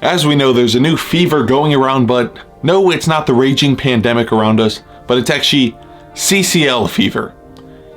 As we know, there's a new fever going around, but no, it's not the raging pandemic around us, but it's actually CCL fever.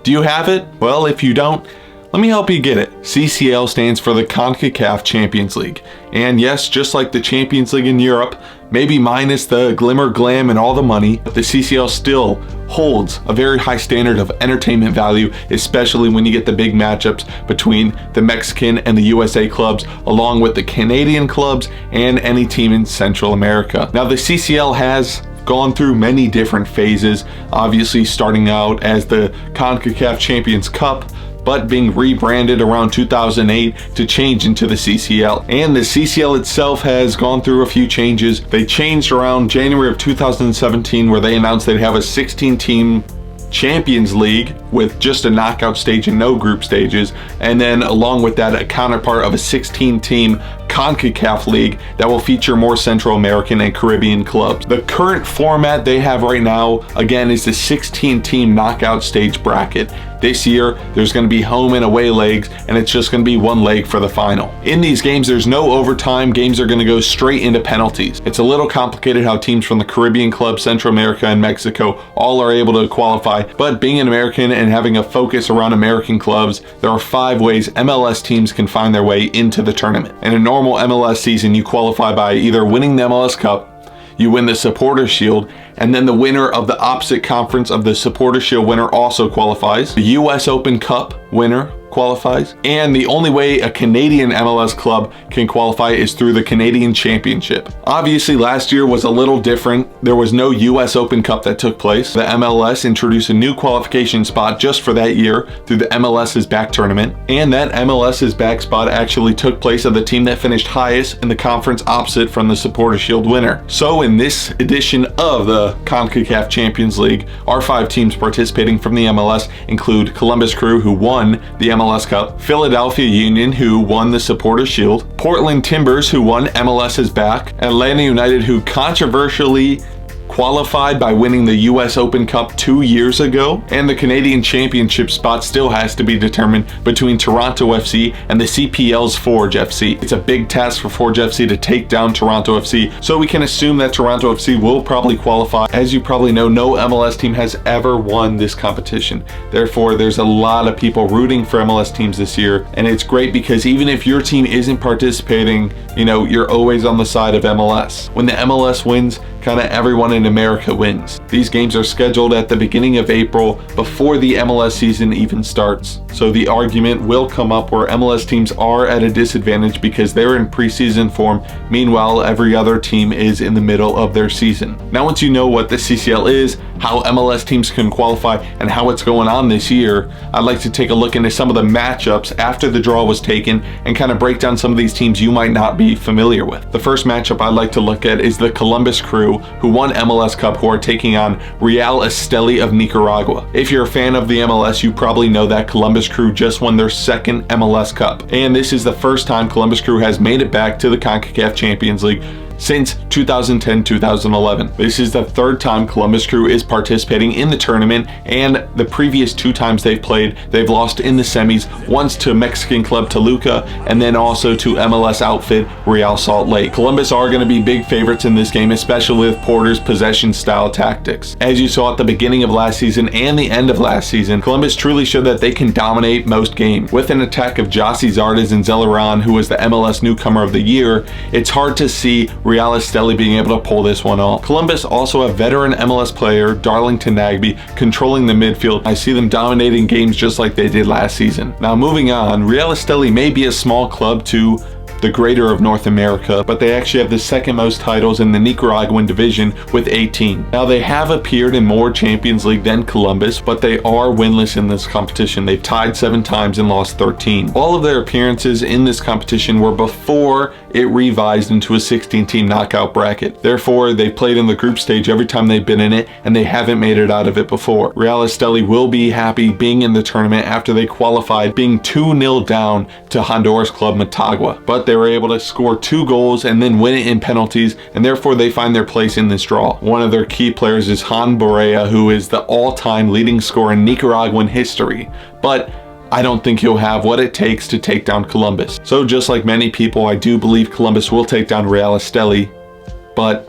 Do you have it? Well, if you don't, let me help you get it. CCL stands for the Concacaf Champions League. And yes, just like the Champions League in Europe, maybe minus the glimmer, glam, and all the money, the CCL still holds a very high standard of entertainment value, especially when you get the big matchups between the Mexican and the USA clubs, along with the Canadian clubs and any team in Central America. Now, the CCL has gone through many different phases, obviously starting out as the CONCACAF Champions Cup, but being rebranded around 2008 to change into the CCL. And the CCL itself has gone through a few changes. They changed around January of 2017, where they announced they'd have a 16-team Champions League with just a knockout stage and no group stages, and then along with that, a counterpart of a 16-team CONCACAF League that will feature more Central American and Caribbean clubs. The current format they have right now, again, is the 16-team knockout stage bracket. This year, there's going to be home and away legs, and it's just going to be one leg for the final. In these games, there's no overtime. Games are going to go straight into penalties. It's a little complicated how teams from the Caribbean clubs, Central America, and Mexico all are able to qualify, but being an American and having a focus around American clubs, there are 5 ways MLS teams can find their way into the tournament. In a normal MLS season, you qualify by either winning the MLS Cup, you win the Supporters Shield, and then the winner of the opposite conference of the Supporters Shield winner also qualifies. The US Open Cup winner qualifies, and the only way a Canadian MLS club can qualify is through the Canadian Championship. Obviously, last year was a little different. There was no US Open Cup that took place. The MLS introduced a new qualification spot just for that year through the MLS's Back tournament, and that MLS's Back spot actually took place of the team that finished highest in the conference opposite from the Supporters Shield winner. So in this edition of the CONCACAF Champions League, our 5 teams participating from the MLS include Columbus Crew, who won the MLS Cup, Philadelphia Union, who won the Supporters Shield, Portland Timbers, who won MLS's Back, Atlanta United, who controversially qualified by winning the US Open Cup 2 years ago, and the Canadian Championship spot still has to be determined between Toronto FC and the CPL's Forge FC. It's a big task for Forge FC to take down Toronto FC, so we can assume that Toronto FC will probably qualify. As you probably know, no MLS team has ever won this competition. Therefore, there's a lot of people rooting for MLS teams this year, and it's great because even if your team isn't participating, you know, you're always on the side of MLS. When the MLS wins, kind of everyone in America wins. These games are scheduled at the beginning of April, before the MLS season even starts. So the argument will come up where MLS teams are at a disadvantage because they're in preseason form. Meanwhile, every other team is in the middle of their season. Now, once you know what the CCL is, how MLS teams can qualify, and how it's going on this year, I'd like to take a look into some of the matchups after the draw was taken and kind of break down some of these teams you might not be familiar with. The first matchup I'd like to look at is the Columbus Crew, who won MLS Cup, who are taking on Real Estelí of Nicaragua. If you're a fan of the MLS, you probably know that Columbus Crew just won their 2nd MLS Cup, and this is the first time Columbus Crew has made it back to the CONCACAF Champions League since 2010-2011. This is the 3rd time Columbus Crew is participating in the tournament, and the previous 2 times they've played, they've lost in the semis, once to Mexican club Toluca, and then also to MLS outfit Real Salt Lake. Columbus are going to be big favorites in this game, especially with Porter's possession style tactics. As you saw at the beginning of last season and the end of last season, Columbus truly showed that they can dominate most games. With an attack of Jossie Zardes and Zelleran, who was the MLS newcomer of the year, it's hard to see Real Estelí being able to pull this one off. Columbus also a veteran MLS player, Darlington Nagbe, controlling the midfield. I see them dominating games just like they did last season. Now, moving on, Real Estelí may be a small club to the greater of North America, but they actually have the 2nd most titles in the Nicaraguan division with 18. Now, they have appeared in more Champions League than Columbus, but they are winless in this competition. They've tied 7 times and lost 13. All of their appearances in this competition were before it revised into a 16-team knockout bracket. Therefore, they played in the group stage every time they've been in it, and they haven't made it out of it before. Real Estelí will be happy being in the tournament after they qualified, being 2-0 down to Honduras club Motagua, but they were able to score 2 goals and then win it in penalties, and therefore they find their place in this draw. One of their key players is Han Borea, who is the all-time leading scorer in Nicaraguan history, but I don't think he'll have what it takes to take down Columbus. So just like many people, I do believe Columbus will take down Real Esteli, but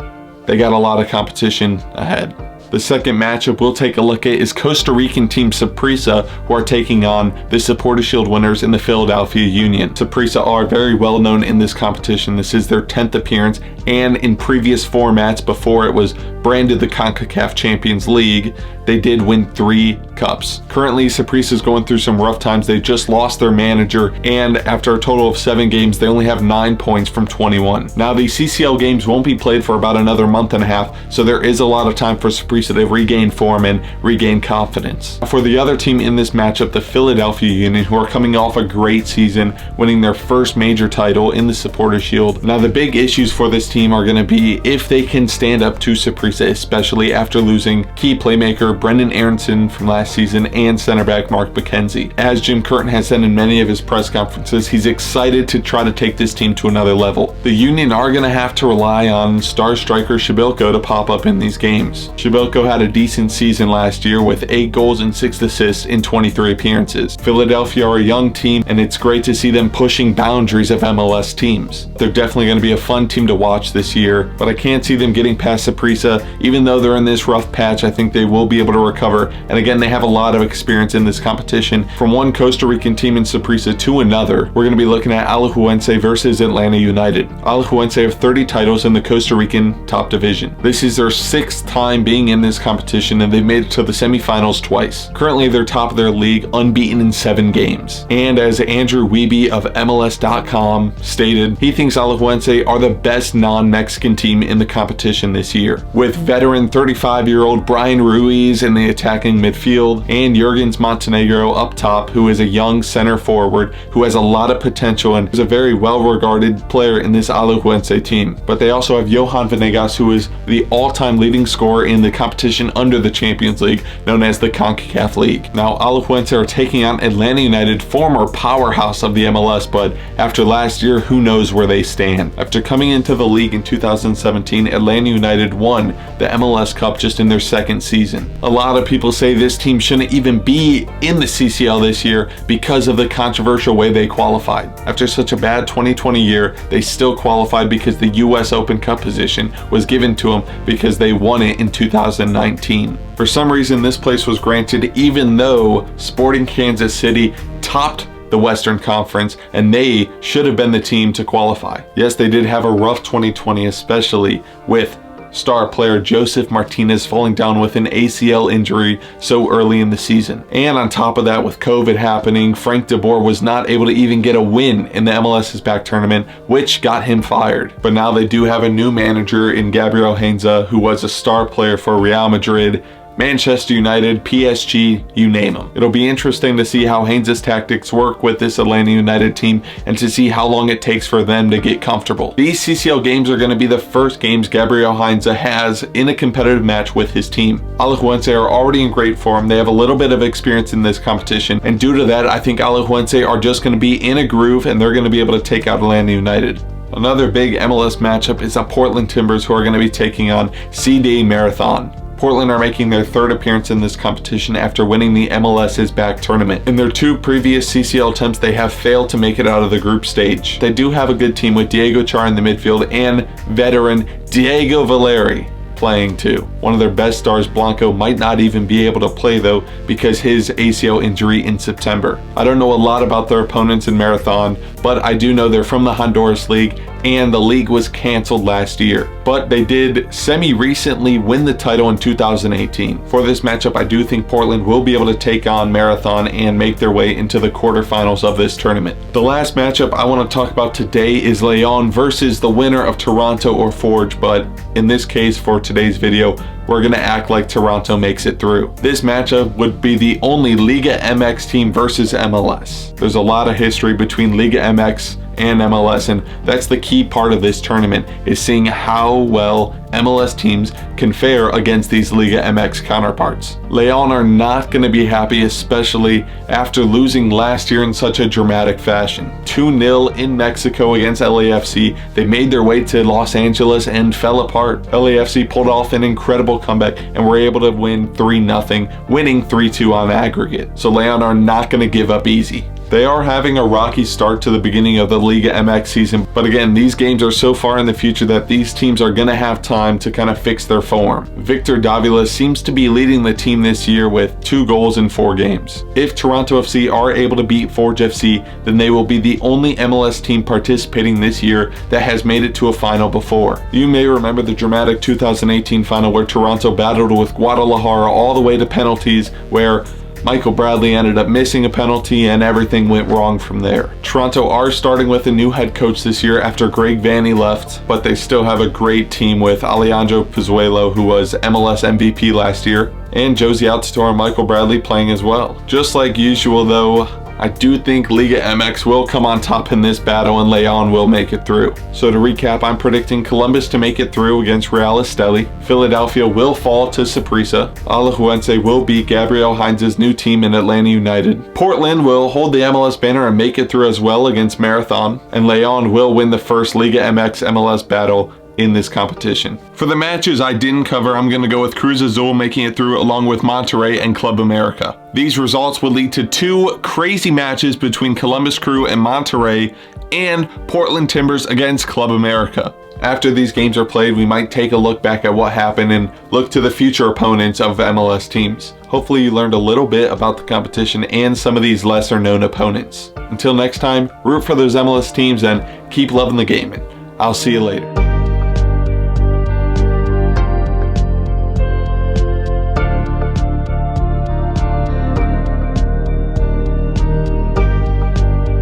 they got a lot of competition ahead. The second matchup we'll take a look at is Costa Rican team Saprissa, who are taking on the Supporters Shield winners in the Philadelphia Union. Saprissa are very well known in this competition. This is their 10th appearance, and in previous formats before it was branded the Concacaf Champions League, they did win 3 cups. Currently, Saprissa is going through some rough times. They just lost their manager, and after a total of 7 games, they only have 9 points from 21. Now, the CCL games won't be played for about another month and a half, so there is a lot of time for Saprissa to regain form and regain confidence. For the other team in this matchup, the Philadelphia Union, who are coming off a great season, winning their first major title in the Supporters Shield. Now, the big issues for this team are going to be if they can stand up to Saprissa, especially after losing key playmaker Brendan Aronson from last season and center back Mark McKenzie. As Jim Curtin has said in many of his press conferences, he's excited to try to take this team to another level. The Union are going to have to rely on star striker Shibilko to pop up in these games. Shibilko had a decent season last year with 8 goals and 6 assists in 23 appearances. Philadelphia are a young team, and it's great to see them pushing boundaries of MLS teams. They're definitely going to be a fun team to watch this year, but I can't see them getting past Saprissa. Even though they're in this rough patch, I think they will be able to recover, and again, they have a lot of experience in this competition. From one Costa Rican team in Saprissa to another, we're going to be looking at Alajuelense versus Atlanta United. Alajuelense have 30 titles in the Costa Rican top division. This is their 6th time being in this competition, and they've made it to the semifinals twice. Currently, they're top of their league, unbeaten in 7 games. And as Andrew Wiebe of MLS.com stated, he thinks Alajuelense are the best non-Mexican team in the competition this year, with veteran 35-year-old Brian Ruiz in the attacking midfield and Jurgens Montenegro up top, who is a young center forward who has a lot of potential and is a very well-regarded player in this Alajuelense team. But they also have Johan Venegas, who is the all-time leading scorer in the competition under the Champions League, known as the Concacaf League. Now, Alajuelense are taking on Atlanta United, former powerhouse of the MLS, but after last year, who knows where they stand. After coming into the league in 2017, Atlanta United won the MLS Cup just in their 2nd season. A lot of people say this team shouldn't even be in the CCL this year because of the controversial way they qualified. After such a bad 2020 year, they still qualified because the US Open Cup position was given to them because they won it in 2019. For some reason, this place was granted even though Sporting Kansas City topped the Western Conference, and they should have been the team to qualify. Yes, they did have a rough 2020, especially with star player Joseph Martinez falling down with an ACL injury so early in the season. And on top of that, with COVID happening, Frank de Boer was not able to even get a win in the MLS is Back tournament, which got him fired. But now they do have a new manager in Gabriel Heinze, who was a star player for Real Madrid, Manchester United, PSG, you name them. It'll be interesting to see how Heinze's tactics work with this Atlanta United team and to see how long it takes for them to get comfortable. These CCL games are going to be the first games Gabriel Heinze has in a competitive match with his team. Alajuelense are already in great form. They have a little bit of experience in this competition, and due to that, I think Alajuelense are just going to be in a groove and they're going to be able to take out Atlanta United. Another big MLS matchup is the Portland Timbers, who are going to be taking on CD Marathon. Portland are making their 3rd appearance in this competition after winning the MLS is Back tournament. In their 2 previous CCL attempts, they have failed to make it out of the group stage. They do have a good team with Diego Char in the midfield and veteran Diego Valeri playing too. One of their best stars, Blanco, might not even be able to play though because his ACL injury in September. I don't know a lot about their opponents in Marathon, but I do know they're from the Honduras League and the league was canceled last year. But they did semi-recently win the title in 2018. For this matchup, I do think Portland will be able to take on Marathon and make their way into the quarterfinals of this tournament. The last matchup I want to talk about today is Leon versus the winner of Toronto or Forge, but in this case, for today's video, we're going to act like Toronto makes it through. This matchup would be the only Liga MX team versus MLS. There's a lot of history between Liga MX and MLS, and that's the key part of this tournament, is seeing how well MLS teams can fare against these Liga MX counterparts. Leon are not going to be happy, especially after losing last year in such a dramatic fashion. 2-0 in Mexico against LAFC. They made their way to Los Angeles and fell apart. LAFC pulled off an incredible comeback and were able to win 3-0, winning 3-2 on aggregate. So Leon are not going to give up easy. They are having a rocky start to the beginning of the Liga MX season, but again, these games are so far in the future that these teams are going to have time to kind of fix their form. Victor Davila seems to be leading the team this year with 2 goals in 4 games. If Toronto FC are able to beat Forge FC, then they will be the only MLS team participating this year that has made it to a final before. You may remember the dramatic 2018 final where Toronto battled with Guadalajara all the way to penalties, where Michael Bradley ended up missing a penalty and everything went wrong from there. Toronto are starting with a new head coach this year after Greg Vanney left, but they still have a great team with Alejandro Pozuelo, who was MLS MVP last year, and Josie Altidore and Michael Bradley playing as well. Just like usual though, I do think Liga MX will come on top in this battle and Leon will make it through. So to recap, I'm predicting Columbus to make it through against Real Esteli. Philadelphia will fall to Saprissa. Alajuelense will beat Gabriel Heinz's new team in Atlanta United. Portland will hold the MLS banner and make it through as well against Marathon. And Leon will win the first Liga MX MLS battle in this competition. For the matches I didn't cover, I'm going to go with Cruz Azul making it through along with Monterrey and Club America. These results would lead to 2 crazy matches between Columbus Crew and Monterrey, and Portland Timbers against Club America. After these games are played, we might take a look back at what happened and look to the future opponents of MLS teams. Hopefully you learned a little bit about the competition and some of these lesser known opponents. Until next time, root for those MLS teams and keep loving the game. I'll see you later.